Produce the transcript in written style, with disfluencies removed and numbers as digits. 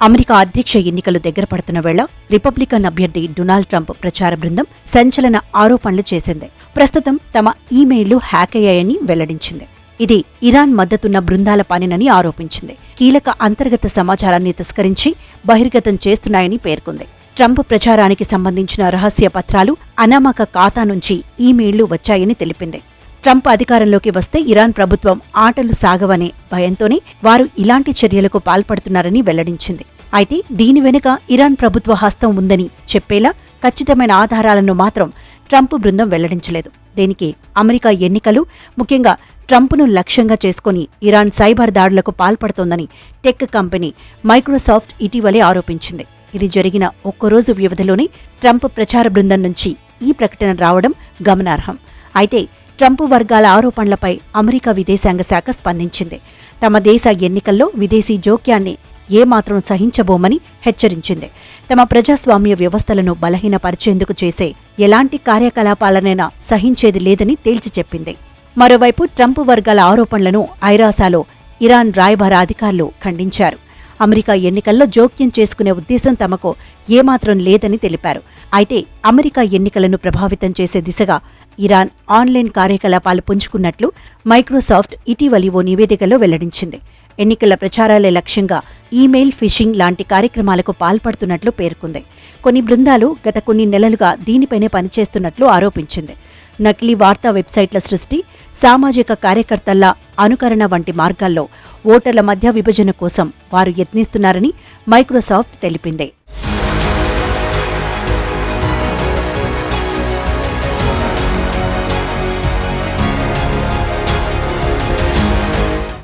America అధ్యక్ష ఎన్నికలు దగ్గర పడుతున్న వేళ రిపబ్లికన్ అభ్యర్థి డొనాల్డ్ ట్రంప్ ప్రచార బృందం సంచలన ఆరోపణలు చేసింది. ప్రస్తుతం తమ ఈమెయిళ్లు హ్యాక్ అయ్యాయని వెల్లడించింది. ఇది ఇరాన్ మద్దతున్న బృందాల పనినని ఆరోపించింది. కీలక అంతర్గత సమాచారాన్ని తస్కరించి బహిర్గతం చేస్తున్నాయని పేర్కొంది. ట్రంప్ ప్రచారానికి సంబంధించిన రహస్య పత్రాలు, అనామక ఖాతా నుంచి ఈమెయిళ్లు వచ్చాయని తెలిపింది. ట్రంప్ అధికారంలోకి వస్తే ఇరాన్ ప్రభుత్వం ఆటలు సాగవనే భయంతోనే వారు ఇలాంటి చర్యలకు పాల్పడుతున్నారని వెల్లడించింది. అయితే దీని వెనుక ఇరాన్ ప్రభుత్వ హస్తం ఉందని చెప్పేలా ఖచ్చితమైన ఆధారాలను మాత్రం ట్రంప్ బృందం వెల్లడించలేదు. దీనికి అమెరికా ఎన్నికలు, ముఖ్యంగా ట్రంప్ను లక్ష్యంగా చేసుకుని ఇరాన్ సైబర్ దాడులకు పాల్పడుతోందని టెక్ కంపెనీ మైక్రోసాఫ్ట్ ఇటీవలే ఆరోపించింది. ఇది జరిగిన ఒక్కరోజు వ్యవధిలోనే ట్రంప్ ప్రచార బృందం నుంచి ఈ ప్రకటన రావడం గమనార్హం. అయితే ట్రంప్ వర్గాల ఆరోపణలపై అమెరికా విదేశాంగ శాఖ స్పందించింది. తమ దేశ ఎన్నికల్లో విదేశీ జోక్యాన్ని ఏమాత్రం సహించబోమని హెచ్చరించింది. తమ ప్రజాస్వామ్య వ్యవస్థలను బలహీనపరిచేందుకు చేసే ఎలాంటి కార్యకలాపాలనైనా సహించేది లేదని తేల్చి చెప్పింది. మరోవైపు ట్రంప్ వర్గాల ఆరోపణలను ఐరాసాలో ఇరాన్ రాయబార అధికారులు ఖండించారు. అమెరికా ఎన్నికల్లో జోక్యం చేసుకునే ఉద్దేశం తమకు ఏమాత్రం లేదని తెలిపారు. అయితే అమెరికా ఎన్నికలను ప్రభావితం చేసే దిశగా ఇరాన్ ఆన్లైన్ కార్యకలాపాలు పుంజుకున్నట్లు మైక్రోసాఫ్ట్ ఇటీవలి ఓ నివేదికలో వెల్లడించింది. ఎన్నికల ప్రచారాలే లక్ష్యంగా ఈమెయిల్ ఫిషింగ్ లాంటి కార్యక్రమాలకు పాల్పడుతున్నట్లు పేర్కొంది. కొన్ని బృందాలు గత కొన్ని నెలలుగా దీనిపైనే పనిచేస్తున్నట్లు ఆరోపించింది. నకిలీ వార్తా వెబ్సైట్ల సృష్టి, సామాజిక కార్యకర్తల అనుకరణ వంటి మార్గాల్లో ఓటర్ల మధ్య విభజన కోసం వారు యత్నిస్తున్నారని మైక్రోసాఫ్ట్ తెలిపింది.